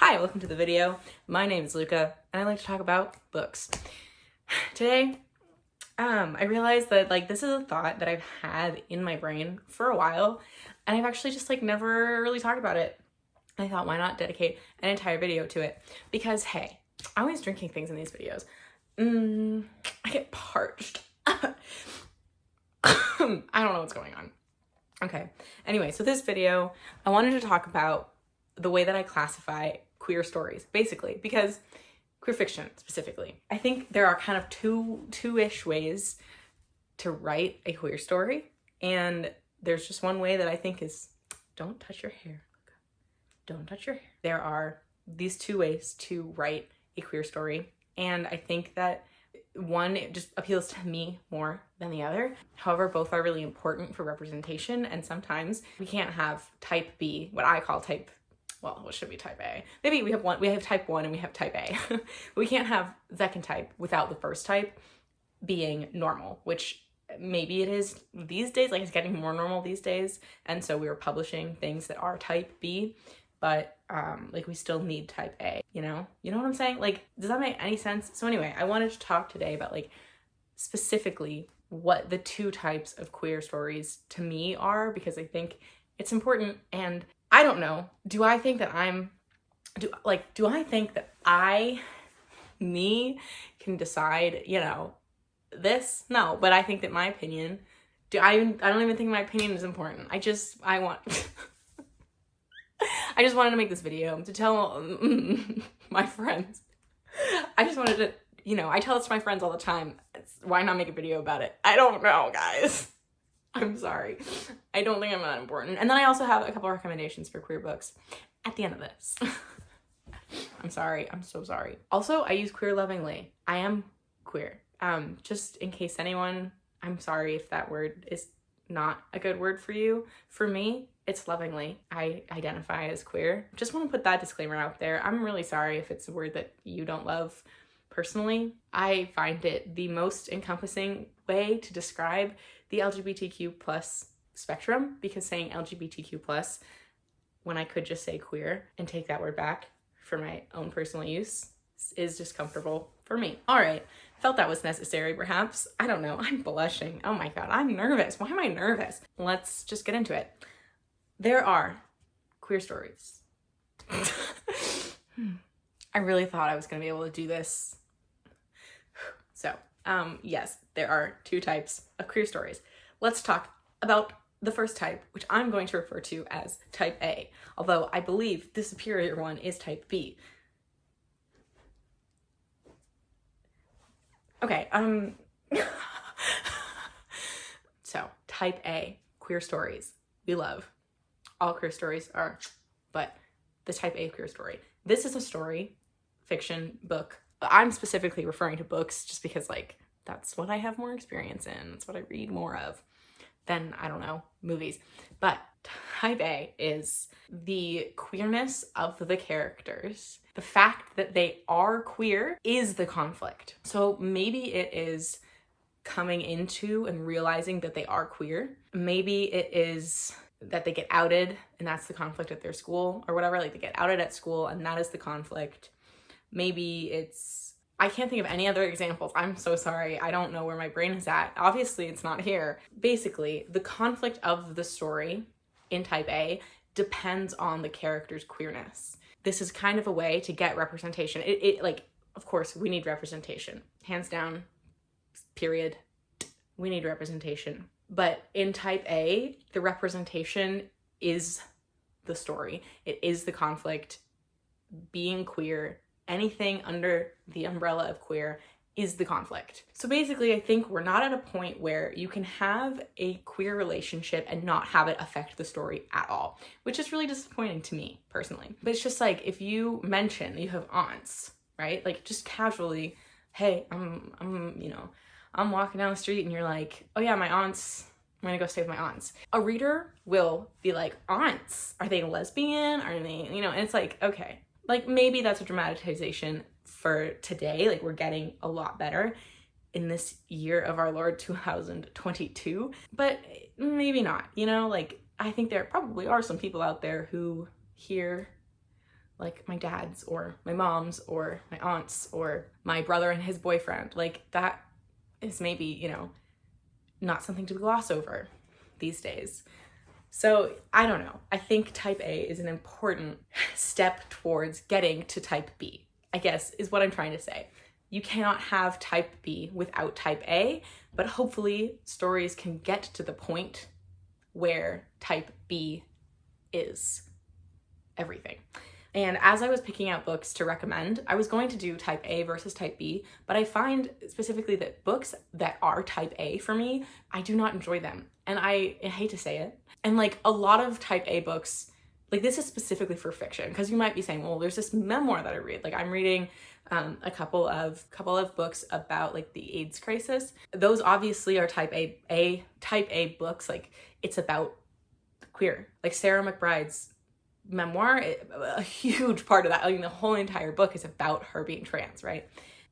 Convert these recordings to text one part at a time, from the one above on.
Hi, welcome to the video. My name is Luca, and I like to talk about books. Today, I realized that this is a thought that I've had in my brain for a while, and I've actually just never really talked about it. I thought, why not dedicate an entire video to it? Because hey, I'm always drinking things in these videos. I get parched. I don't know what's going on. Okay, anyway, so this video, I wanted to talk about the way that I classify queer stories, basically, because queer fiction specifically. I think there are kind of two-ish ways to write a queer story, and there's just one way that I think is don't touch your hair. Don't touch your hair. There are these two ways to write a queer story, and I think that one, it just appeals to me more than the other. However, both are really important for representation, and sometimes we can't have type B, what I call type, well, what should be type A? Maybe we have type 1 and we have type A. We can't have second type without the first type being normal, which maybe it is these days, it's getting more normal these days, and so we are publishing things that are type B, but we still need type A, you know what I'm saying? Does that make any sense? So anyway, I wanted to talk today about specifically what the two types of queer stories to me are, because I think it's important. And I don't know, do I think that me can decide, this? No, but I think that my opinion, I don't even think my opinion is important. I just wanted to make this video to tell my friends. I just wanted to, I tell this to my friends all the time. Why not make a video about it? I don't know, guys. I'm sorry. I don't think I'm that important. And then I also have a couple recommendations for queer books at the end of this. I'm sorry. I'm so sorry. Also, I use queer lovingly. I am queer. Just in case anyone, I'm sorry if that word is not a good word for you. For me, it's lovingly. I identify as queer. Just want to put that disclaimer out there. I'm really sorry if it's a word that you don't love. Personally, I find it the most encompassing way to describe the LGBTQ plus spectrum, because saying LGBTQ plus when I could just say queer and take that word back for my own personal use is just comfortable for me. All right, felt that was necessary perhaps. I don't know, I'm blushing. Oh my God, I'm nervous. Why am I nervous? Let's just get into it. There are queer stories. I really thought I was gonna be able to do this. So, yes, there are two types of queer stories. Let's talk about the first type, which I'm going to refer to as type A, although I believe the superior one is type B. Okay, so type A, queer stories, we love. All queer stories are, but the type A queer story. This is a story, fiction, book. I'm specifically referring to books just because that's what I have more experience in. That's what I read more of than, I don't know, movies. But type A is the queerness of the characters. The fact that they are queer is the conflict. So maybe it is coming into and realizing that they are queer. Maybe it is that they get outed and that's the conflict at their school or whatever. They get outed at school and that is the conflict. Maybe it's, I can't think of any other examples. I'm so sorry. I don't know where my brain is at. Obviously, it's not here. Basically, the conflict of the story in type A depends on the character's queerness. This is kind of a way to get representation. Of course, we need representation. Hands down, period. We need representation. But in type A, the representation is the story. It is the conflict. Being queer, anything under the umbrella of queer is the conflict. So basically, I think we're not at a point where you can have a queer relationship and not have it affect the story at all, which is really disappointing to me personally. But it's just if you mention that you have aunts, right? Just casually, hey, I'm walking down the street and you're like, oh yeah, my aunts, I'm gonna go stay with my aunts. A reader will be like, aunts, are they lesbian? Are they, and it's okay. Maybe that's a dramatization for today. We're getting a lot better in this year of our Lord 2022, but maybe not, I think there probably are some people out there who hear like my dad's or my mom's or my aunt's or my brother and his boyfriend. Like that is maybe, you know, not something to gloss over these days. So I don't know. I think type A is an important step towards getting to type B, I guess is what I'm trying to say. You cannot have type B without type A, but hopefully stories can get to the point where type B is everything. And as I was picking out books to recommend, I was going to do type A versus type B, but I find specifically that books that are type A for me, I do not enjoy them. And I hate to say it. And like a lot of type A books, like this is specifically for fiction, because you might be saying, well, there's this memoir that I read. Like I'm reading a couple of books about like the AIDS crisis. Those obviously are type A books. Like it's about queer. Like Sarah McBride's memoir, a huge part of that, I mean, the whole entire book is about her being trans, right?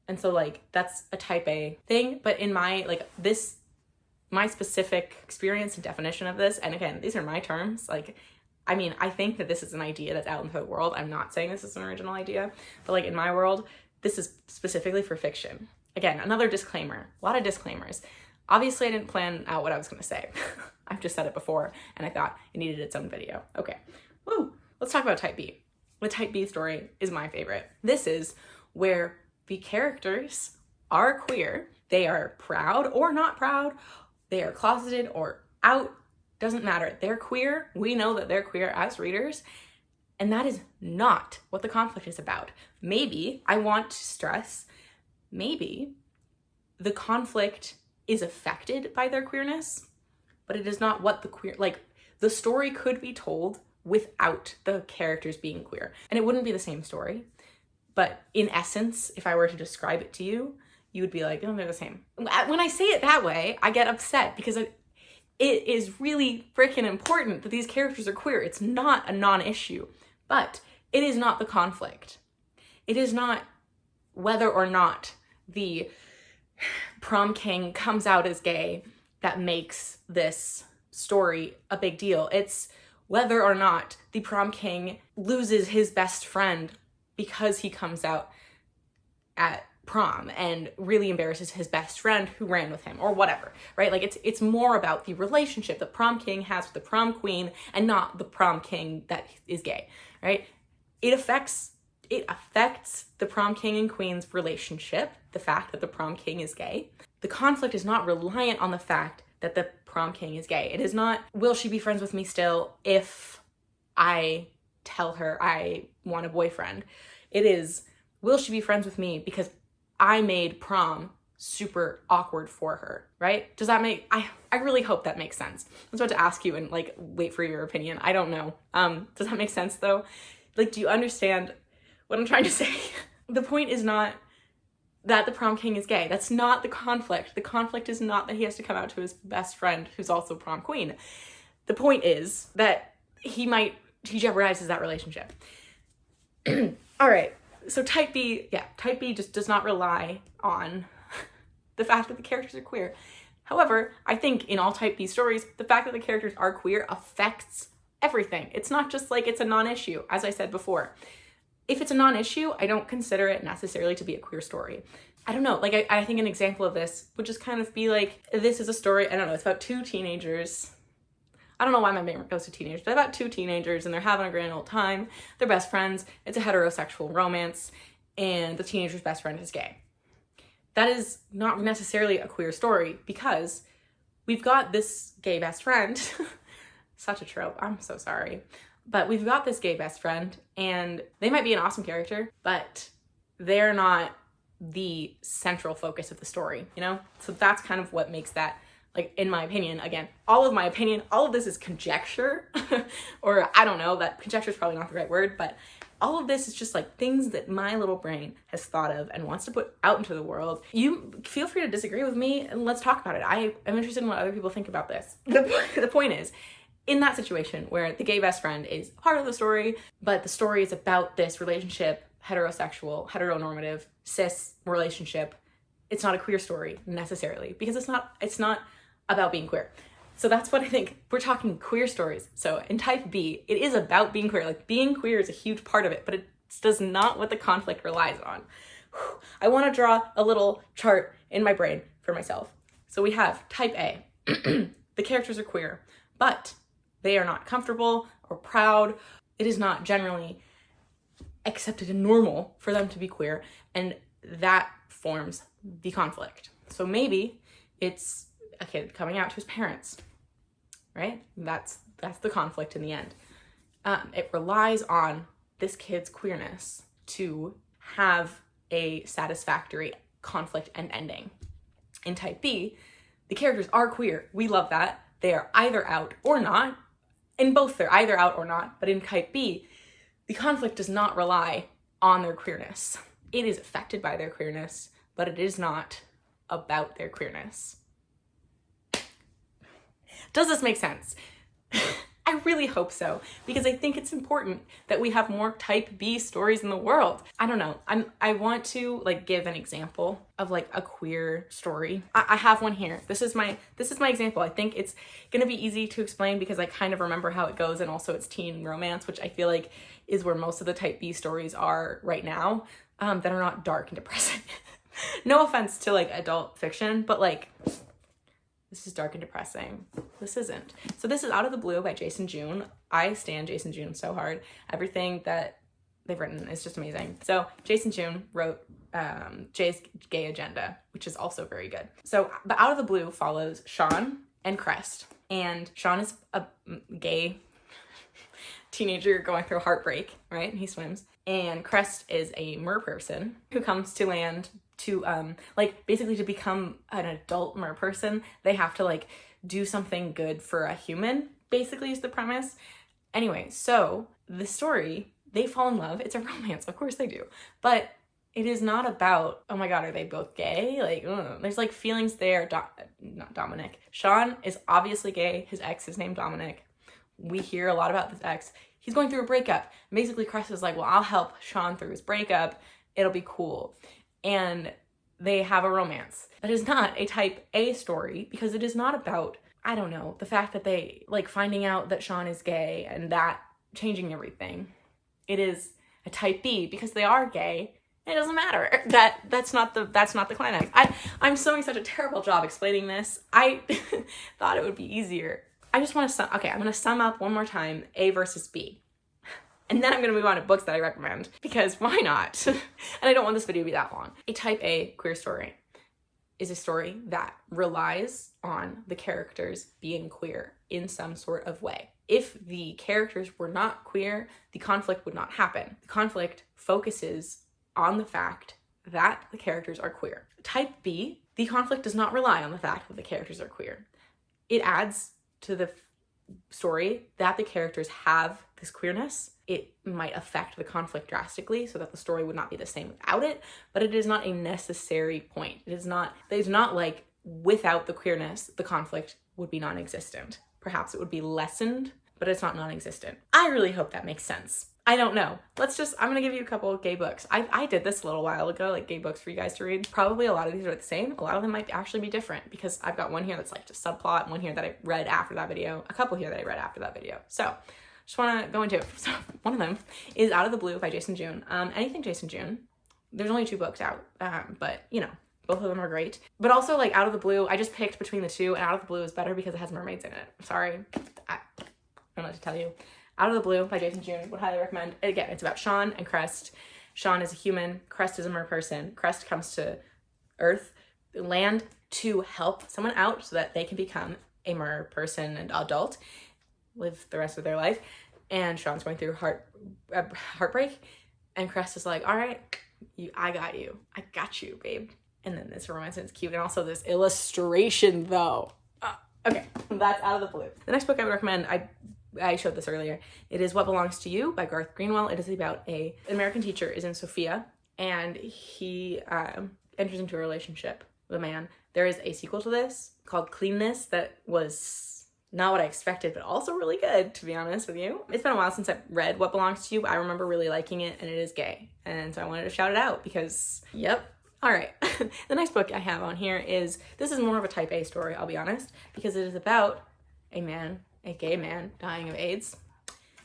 And so like that's a type A thing. But in my my specific experience and definition of this, and again, these are my terms, like I mean, I think that this is an idea that's out into the world. I'm not saying this is an original idea, but like in my world, this is specifically for fiction. Again, another disclaimer, a lot of disclaimers. Obviously, I didn't plan out what I was going to say. I've just said it before, and I thought it needed its own video. Okay, woo, let's talk about type B. The type B story is my favorite. This is where the characters are queer. They are proud or not proud. They are closeted or out. Doesn't matter. They're queer. We know that they're queer as readers. And that is not what the conflict is about. Maybe, I want to stress, maybe the conflict is affected by their queerness, but it is not what the story could be told without the characters being queer. And it wouldn't be the same story. But in essence, if I were to describe it to you, you would be like, oh, they're the same. When I say it that way, I get upset because it is really freaking important that these characters are queer. It's not a non-issue, but it is not the conflict. It is not whether or not the prom king comes out as gay that makes this story a big deal. It's whether or not the prom king loses his best friend because he comes out at prom and really embarrasses his best friend who ran with him or whatever, right? Like it's more about the relationship the prom king has with the prom queen and not the prom king that is gay, right? It affects the prom king and queen's relationship, the fact that the prom king is gay. The conflict is not reliant on the fact that the prom king is gay. It is not, will she be friends with me still if I tell her I want a boyfriend? It is, will she be friends with me because I made prom super awkward for her, right? Does that make, I really hope that makes sense. I was about to ask you and like wait for your opinion. I don't know. Does that make sense though? Like, do you understand what I'm trying to say? The point is not that the prom king is gay. That's not the conflict. The conflict is not that he has to come out to his best friend who's also prom queen. The point is that he jeopardizes that relationship. All right. So type B just does not rely on the fact that the characters are queer. However, I think in all type B stories, the fact that the characters are queer affects everything. It's not just like it's a non-issue, as I said before. If it's a non-issue, I don't consider it necessarily to be a queer story. I don't know, like I think an example of this would just kind of be like, this is a story, I don't know, it's about two teenagers. I don't know why my brain goes to teenagers, but about two teenagers and they're having a grand old time. They're best friends. It's a heterosexual romance and the teenager's best friend is gay. That is not necessarily a queer story because we've got this gay best friend. Such a trope. I'm so sorry. But we've got this gay best friend and they might be an awesome character, but they're not the central focus of the story, you know? So that's kind of what makes that, like, in my opinion, again, all of this is conjecture, or I don't know, that conjecture is probably not the right word, but all of this is just like things that my little brain has thought of and wants to put out into the world. You feel free to disagree with me and let's talk about it. I am interested in what other people think about this. The point is, in that situation where the gay best friend is part of the story, but the story is about this relationship, heterosexual, heteronormative, cis relationship, it's not a queer story necessarily because it's not about being queer. So that's what I think. We're talking queer stories. So in type B, it is about being queer. Like being queer is a huge part of it, but does not what the conflict relies on. I want to draw a little chart in my brain for myself. So we have type A. The characters are queer, but they are not comfortable or proud. It is not generally accepted and normal for them to be queer, and that forms the conflict. So maybe it's a kid coming out to his parents, right? That's the conflict in the end. It relies on this kid's queerness to have a satisfactory conflict and ending. In type B, the characters are queer. We love that. They are either out or not. In both, they're either out or not. But in type B, the conflict does not rely on their queerness. It is affected by their queerness, but it is not about their queerness. Does this make sense? I really hope so, because I think it's important that we have more type B stories in the world. I don't know. I want to like give an example of like a queer story. I have one here. This is my example. I think it's gonna be easy to explain because I kind of remember how it goes, and also it's teen romance, which I feel like is where most of the type B stories are right now, that are not dark and depressing. No offense to like adult fiction, but like, this is dark and depressing. This isn't. So this is Out of the Blue by Jason June. I stan Jason June so hard. Everything that they've written is just amazing. So Jason June wrote Jay's Gay Agenda, which is also very good. So the Out of the Blue follows Sean and Crest. And Sean is a gay teenager going through heartbreak, right? He swims. And Crest is a mer person who comes to land to like basically to become an adult mer person. They have to like do something good for a human, basically is the premise. Anyway, so the story, they fall in love. It's a romance, of course they do, but it is not about, oh my god, are they both gay? Like, there's like feelings there. Not Dominic. Sean is obviously gay. His ex is named Dominic. We hear a lot about this ex. He's going through a breakup. Basically, Crest is like, well, I'll help Sean through his breakup. It'll be cool. And they have a romance. That is not a type A story because it is not about, I don't know, the fact that they like finding out that Sean is gay and that changing everything. It is a type B because they are gay. It doesn't matter. That's not the climax. I'm doing such a terrible job explaining this. I thought it would be easier. I just want to I'm going to sum up one more time A versus B. And then I'm going to move on to books that I recommend, because why not? And I don't want this video to be that long. A type A queer story is a story that relies on the characters being queer in some sort of way. If the characters were not queer, the conflict would not happen. The conflict focuses on the fact that the characters are queer. Type B, the conflict does not rely on the fact that the characters are queer. It adds to the story that the characters have this queerness. It might affect the conflict drastically so that the story would not be the same without it, but it is not a necessary point. It's not like without the queerness, the conflict would be non-existent. Perhaps it would be lessened, but it's not non-existent. I really hope that makes sense. I don't know. I'm gonna give you a couple of gay books. I did this a little while ago, like gay books for you guys to read. Probably a lot of these are the same. A lot of them might actually be different because I've got one here that's like just subplot, and one here that I read after that video, a couple here that I read after that video. So just wanna go into it. So one of them is Out of the Blue by Jason June. Anything Jason June. There's only 2 books out, but you know, both of them are great. But also like Out of the Blue, I just picked between the 2, and Out of the Blue is better because it has mermaids in it. Sorry, I don't know what to tell you. Out of the Blue by Jason June, would highly recommend. Again, it's about Sean and Crest. Sean is a human, Crest is a mer person. Crest comes to Earth, land, to help someone out so that they can become a mer person and adult, live the rest of their life. And Sean's going through heartbreak, and Crest is like, all right, I got you, babe. And then this romance, and it's cute, and also this illustration though. Okay, that's Out of the Blue. The next book I would recommend, I showed this earlier. It is What Belongs to You by Garth Greenwell. It is about an American teacher is in Sophia, and he enters into a relationship with a man. There is a sequel to this called Cleanness that was not what I expected, but also really good, to be honest with you. It's been a while since I've read What Belongs to You, but I remember really liking it, and it is gay. And so I wanted to shout it out because, yep. All right, the next book I have on here this is more of a type A story, I'll be honest, because it is about a gay man dying of AIDS.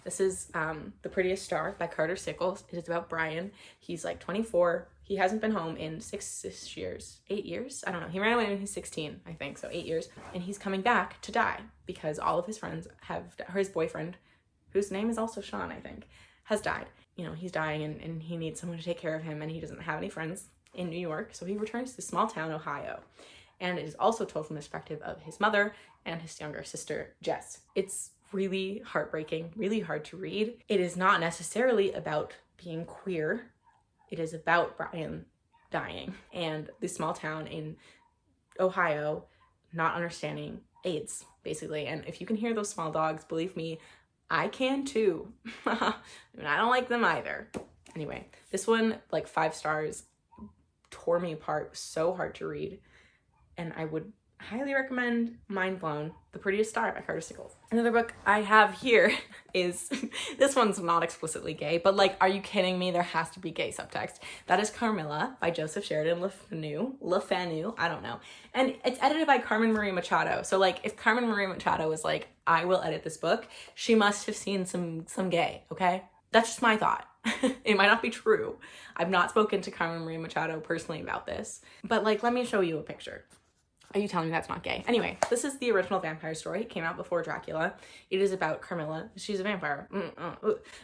This is The Prettiest Star by Carter Sickles. It is about Brian. He's like 24. He hasn't been home in 6 years, 8 years. I don't know. He ran away when he was 16, I think. So 8 years. And he's coming back to die because all of his friends or his boyfriend, whose name is also Sean, I think, has died. You know, he's dying and he needs someone to take care of him, and he doesn't have any friends in New York. So he returns to small town, Ohio. And it is also told from the perspective of his mother and his younger sister, Jess. It's really heartbreaking, really hard to read. It is not necessarily about being queer. It is about Brian dying and the small town in Ohio not understanding AIDS, basically. And if you can hear those small dogs, believe me, I can too. And I don't like them either. Anyway, this one, like 5 stars, tore me apart. It was so hard to read. And I would highly recommend Mind Blown, The Prettiest Star by Carter Sickles. Another book I have here is, this one's not explicitly gay, but like, are you kidding me? There has to be gay subtext. That is Carmilla by Joseph Sheridan Le Fanu, I don't know. And it's edited by Carmen Marie Machado. So like, if Carmen Marie Machado was like, I will edit this book, she must have seen some gay, okay? That's just my thought. It might not be true. I've not spoken to Carmen Marie Machado personally about this, but like, let me show you a picture. Are you telling me that's not gay? Anyway, this is the original vampire story. It came out before Dracula. It is about Carmilla. She's a vampire.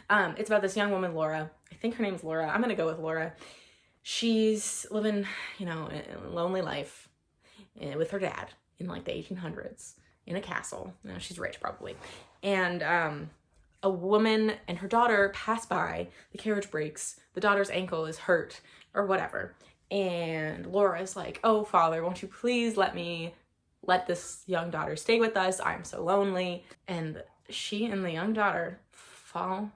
It's about this young woman, Laura. I think her name's Laura. I'm gonna go with Laura. She's living, you know, a lonely life with her dad in like the 1800s in a castle. You know, she's rich probably. And a woman and her daughter pass by. The carriage breaks. The daughter's ankle is hurt or whatever. And Laura's like, oh, father, won't you please let this young daughter stay with us? I'm so lonely. And she and the young daughter fall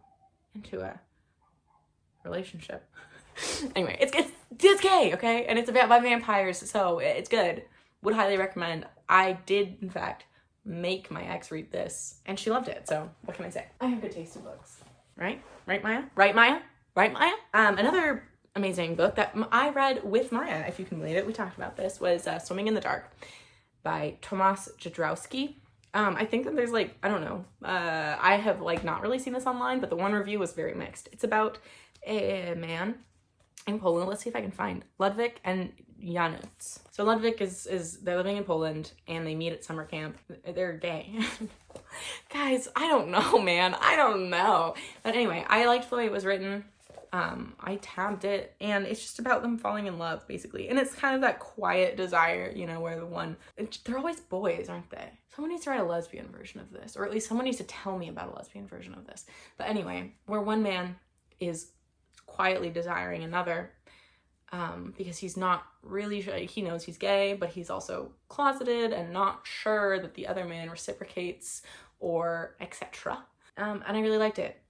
into a relationship. Anyway, it's gay, okay? And it's about by vampires, so it's good. Would highly recommend. I did, in fact, make my ex read this, and she loved it, so what can I say? I have good taste in books. Right? Right, Maya? Right, Maya? Right, Maya? Another amazing book that I read with Maya, if you can believe it, we talked about this, was Swimming in the Dark by Tomasz Jadrowski. I think that there's like, I don't know, I have like not really seen this online, but the one review was very mixed. It's about a man in Poland. Let's see if I can find Ludwig and Janusz. So Ludwig is they're living in Poland and they meet at summer camp. They're gay. Guys, I don't know, man. I don't know. But anyway, I liked the way it was written. I tabbed it, and it's just about them falling in love, basically. And it's kind of that quiet desire, you know, where they're always boys, aren't they? Someone needs to write a lesbian version of this, or at least someone needs to tell me about a lesbian version of this. But anyway, where one man is quietly desiring another, because he's not really sure, he knows he's gay, but he's also closeted and not sure that the other man reciprocates or etc. And I really liked it.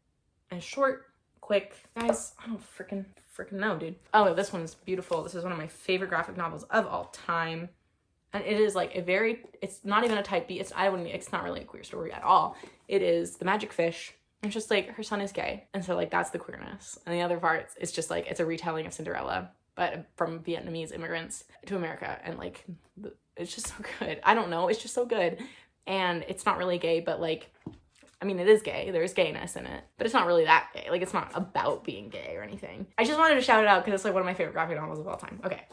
And short, quick, guys, I don't freaking know, dude. Oh, this one's beautiful. This is one of my favorite graphic novels of all time. And it is like it's not even a type B. It's not really a queer story at all. It is The Magic Fish. It's just like her son is gay. And so like that's the queerness. And the other parts, it's just like, it's a retelling of Cinderella, but from Vietnamese immigrants to America. And like, it's just so good. I don't know. It's just so good. And it's not really gay, but like, I mean, it is gay. There's gayness in it, but it's not really that gay. Like, it's not about being gay or anything. I just wanted to shout it out because it's like one of my favorite graphic novels of all time. Okay.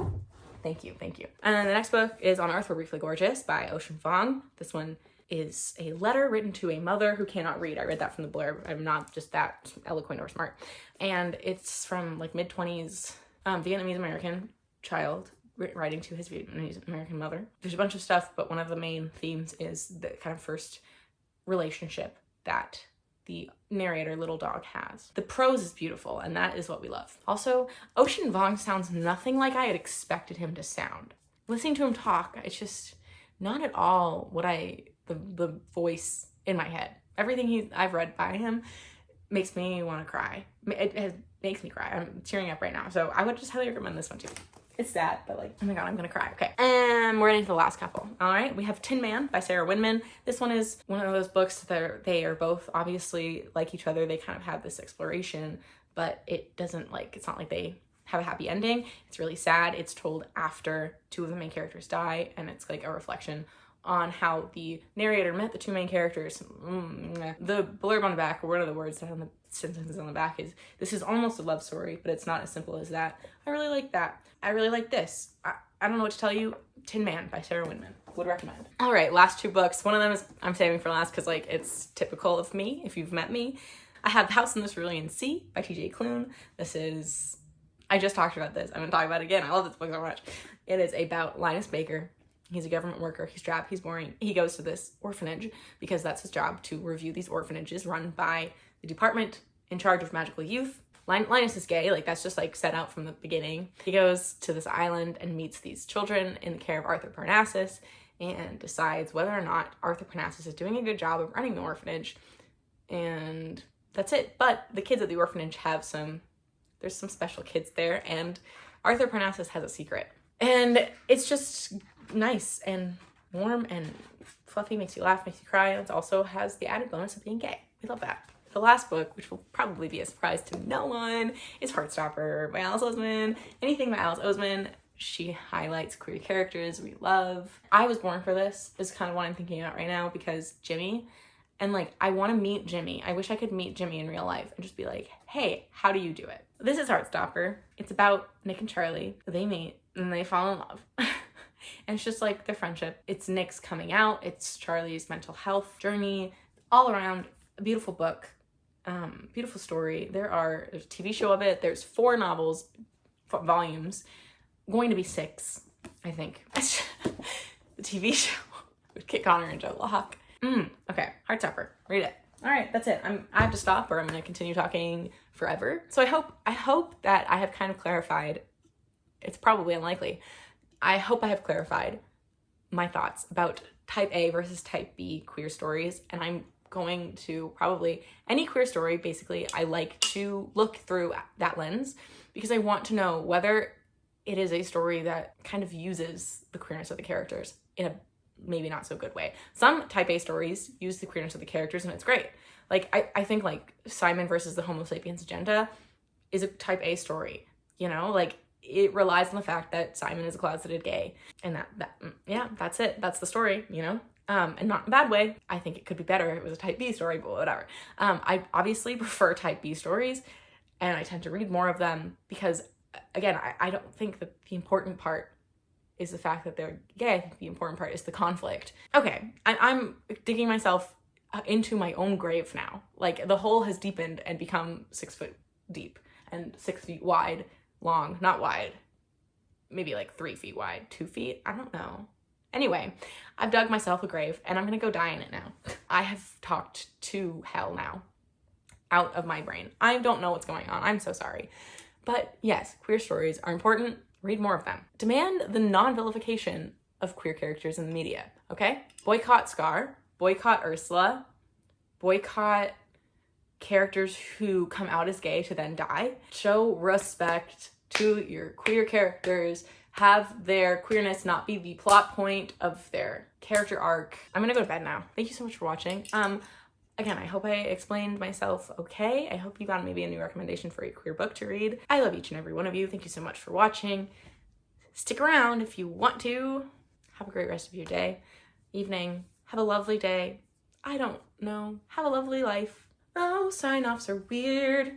Thank you. And then the next book is On Earth We're Briefly Gorgeous by Ocean Vuong. This one is a letter written to a mother who cannot read. I read that from the blurb. I'm not just that eloquent or smart. And it's from like mid-20s Vietnamese American child writing to his Vietnamese American mother. There's a bunch of stuff, but one of the main themes is the kind of first relationship that the narrator, Little Dog, has. The prose is beautiful, and that is what we love. Also, Ocean Vuong sounds nothing like I had expected him to sound. Listening to him talk, it's just not at all what the voice in my head. Everything I've read by him makes me want to cry. It makes me cry. I'm tearing up right now. So I would just highly recommend this one too. It's sad, but like, oh my god, I'm gonna cry. Okay, and we're getting to the last couple. All right, we have Tin Man by Sarah Winman. This one is one of those books that they are both obviously like each other. They kind of have this exploration, but it doesn't like, it's not like they have a happy ending. It's really sad. It's told after two of the main characters die, and it's like a reflection on how the narrator met the two main characters. The blurb on the back, or one of the words on the sentences on the back is, "This is almost a love story, but it's not as simple as that." I really like that. I really like this. I don't know what to tell you. Tin Man by Sarah Winman. Would recommend. All right, last two books. One of them is I'm saving for last because like it's typical of me if you've met me. I have The House in the Cerulean Sea by TJ Klune. This is, I just talked about this. I'm gonna talk about it again. I love this book so much. It is about Linus Baker. He's a government worker. He's drab. He's boring. He goes to this orphanage because that's his job, to review these orphanages run by the department in charge of magical youth. Linus is gay. Like, that's just like set out from the beginning. He goes to this island and meets these children in the care of Arthur Parnassus and decides whether or not Arthur Parnassus is doing a good job of running the orphanage. And that's it. But the kids at the orphanage have there's some special kids there, and Arthur Parnassus has a secret. And it's just nice and warm and fluffy, makes you laugh, makes you cry. It also has the added bonus of being gay. We love that. The last book, which will probably be a surprise to no one, is Heartstopper by Alice Oseman. Anything by Alice Oseman, she highlights queer characters we love. I was born for this, is kind of what I'm thinking about right now, because Jimmy, and like, I want to meet Jimmy. I wish I could meet Jimmy in real life and just be like, hey, how do you do it? This is Heartstopper. It's about Nick and Charlie. They meet and they fall in love. And it's just like their friendship. It's Nick's coming out. It's Charlie's mental health journey. All around, a beautiful book. Beautiful story. There's a TV show of it. There's 4 novels, volumes, going to be 6, I think. The TV show with Kit Connor and Joe Locke. Okay, Heartstopper. Read it. All right, that's it. I have to stop, or I'm going to continue talking forever. So I hope that I have kind of clarified. It's probably unlikely. I hope I have clarified my thoughts about type A versus type B queer stories, and I'm going to probably, any queer story, basically, I like to look through that lens because I want to know whether it is a story that kind of uses the queerness of the characters in a maybe not so good way. Some type A stories use the queerness of the characters and it's great. Like, I think like Simon versus the Homo sapiens agenda is a type A story, you know, like it relies on the fact that Simon is a closeted gay, and that's it. That's the story, you know? And not in a bad way. I think it could be better if it was a type B story, but whatever. I obviously prefer type B stories, and I tend to read more of them because, again, I don't think that the important part is the fact that they're gay. I think the important part is the conflict. Okay, I'm digging myself into my own grave now. Like, the hole has deepened and become 6 foot deep and 6 feet wide, long, not wide, maybe like 3 feet wide, 2 feet, I don't know. Anyway, I've dug myself a grave and I'm gonna go die in it now. I have talked to hell now, out of my brain. I don't know what's going on. I'm so sorry. But yes, queer stories are important. Read more of them. Demand the non-vilification of queer characters in the media, okay? Boycott Scar, boycott Ursula, boycott characters who come out as gay to then die. Show respect to your queer characters. Have their queerness not be the plot point of their character arc. I'm gonna go to bed now. Thank you so much for watching. Again, I hope I explained myself okay. I hope you got maybe a new recommendation for a queer book to read. I love each and every one of you. Thank you so much for watching. Stick around if you want to. Have a great rest of your day, evening. Have a lovely day. I don't know. Have a lovely life. Oh, sign-offs are weird.